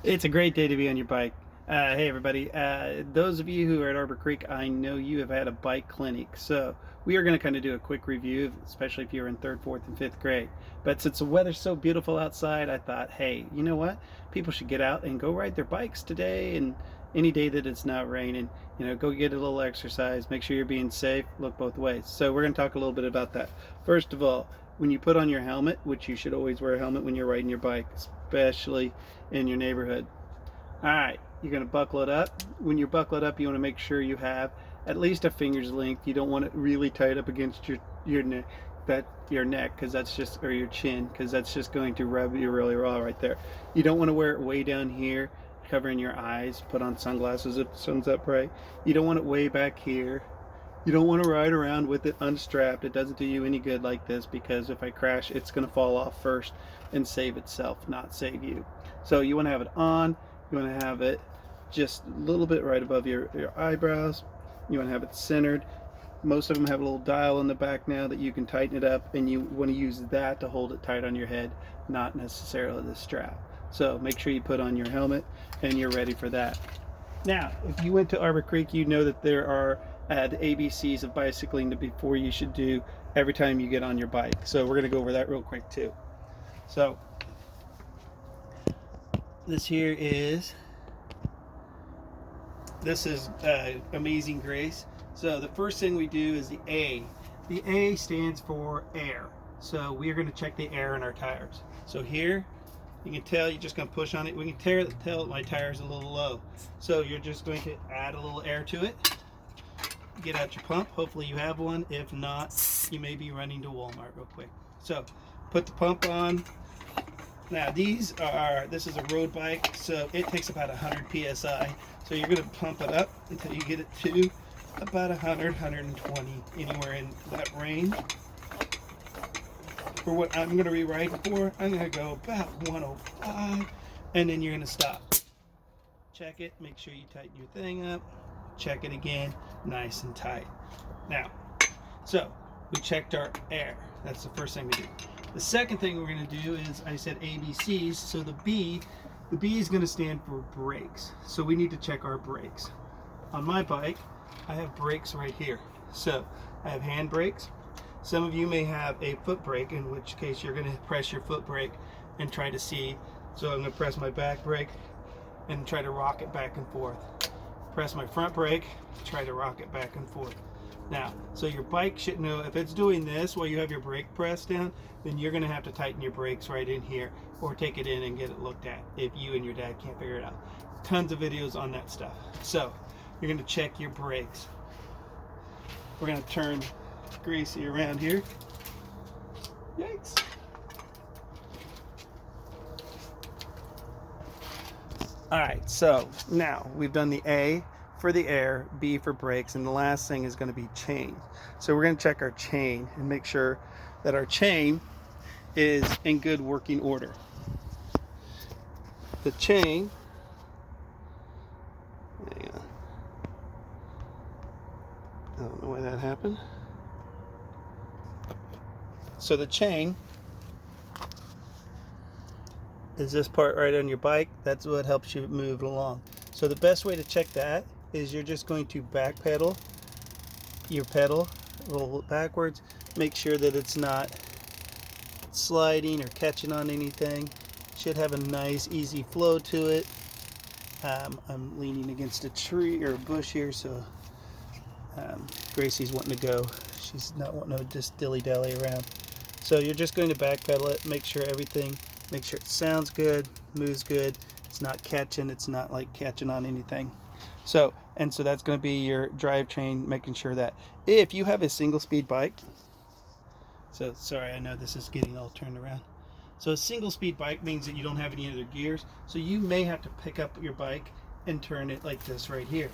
It's a great day to be on your bike. Hey, everybody. Those of you who are at Arbor Creek, I know you have had a bike clinic. So, we are going to kind of do a quick review, especially if you're in third, fourth, and fifth grade. But since the weather's so beautiful outside, I thought, hey, you know what? People should get out and go ride their bikes today. And any day that it's not raining, go get a little exercise. Make sure you're being safe. Look both ways. So, we're going to talk a little bit about that. First of all, when you put on your helmet, which you should always wear a helmet when you're riding your bike, especially in your neighborhood. All right, you're going to buckle it up. When you buckle it up, you want to make sure you have at least a finger's length. You don't want it really tight up against your neck, your neck, because that's just, or your chin, because that's just going to rub you really raw right there. You don't want to wear it way down here, covering your eyes. Put on sunglasses if the sun's up bright. You don't want it way back here. You don't want to ride around with it unstrapped. It doesn't do you any good like this, because if I crash, it's going to fall off first and save itself, not save you. So you want to have it on. You want to have it just a little bit right above your eyebrows. You want to have it centered. Most of them have a little dial in the back now that you can tighten it up, and you want to use that to hold it tight on your head, not necessarily the strap. So make sure you put on your helmet and you're ready for that. Now, if you went to Arbor Creek, you know that there are the ABCs of bicycling that before you should do every time you get on your bike. So we're going to go over that real quick too. So this is Amazing Grace. So the first thing we do is the A. The A stands for air. So we are going to check the air in our tires. So here, you can tell you're just going to push on it. We can tell my tire's a little low. So you're just going to add a little air to it. Get out your pump. Hopefully you have one. If not, you may be running to Walmart real quick. So put the pump on. Now this is a road bike, so it takes about 100 psi. So you're going to pump it up until you get it to about 100, 120, anywhere in that range. For what I'm going to be riding for, I'm going to go about 105, and then you're going to stop. Check it, make sure you tighten your thing up. Check it again, nice and tight. Now, so we checked our air. That's the first thing we do. The second thing we're going to do is, I said ABCs, so the B is going to stand for brakes. So we need to check our brakes. On my bike, I have brakes right here. So I have hand brakes. Some of you may have a foot brake, in which case you're going to press your foot brake and try to see. So I'm going to press my back brake and try to rock it back and forth. Press my front brake, try to rock it back and forth. Now, so your bike should know if it's doing this while you have your brake pressed down, then you're going to have to tighten your brakes right in here, or take it in and get it looked at if you and your dad can't figure it out. Tons of videos on that stuff. So you're going to check your brakes. We're going to turn Gracie around here. Yikes. All right, so now we've done the A for the air, B for brakes, and the last thing is going to be chain. So we're going to check our chain and make sure that our chain is in good working order. The chain, hang on, I don't know why that happened. So the chain is this part right on your bike. That's what helps you move along. So the best way to check that is you're just going to back pedal your pedal a little backwards. Make sure that it's not sliding or catching on anything. Should have a nice easy flow to it. I'm leaning against a tree or a bush here, so Gracie's wanting to go. She's not wanting to just dilly-dally around. So you're just going to back pedal it, make sure it sounds good, moves good, it's not catching, it's not like catching on anything. So that's going to be your drivetrain, making sure that if you have a single speed bike, so sorry, I know this is getting all turned around. So a single speed bike means that you don't have any other gears, so you may have to pick up your bike and turn it like this right here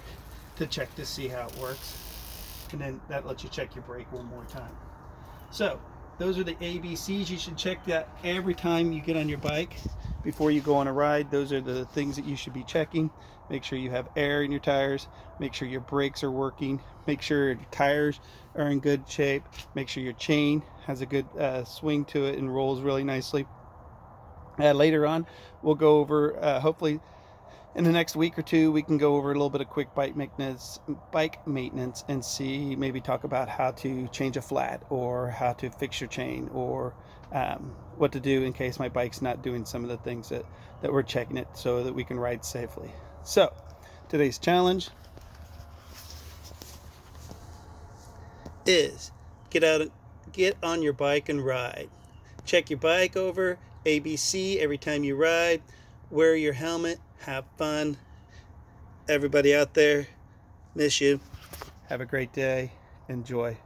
to check to see how it works, and then that lets you check your brake one more time. So those are the ABCs. You should check that every time you get on your bike before you go on a ride. Those are the things that you should be checking. Make sure you have air in your tires. Make sure your brakes are working. Make sure your tires are in good shape. Make sure your chain has a good swing to it and rolls really nicely. Later on, we'll go over, hopefully in the next week or two, we can go over a little bit of quick bike maintenance and see, maybe talk about how to change a flat or how to fix your chain, or what to do in case my bike's not doing some of the things that we're checking it, so that we can ride safely. So today's challenge is get on your bike and ride. Check your bike over, ABC every time you ride. Wear your helmet, have fun. Everybody out there, miss you. Have a great day. Enjoy.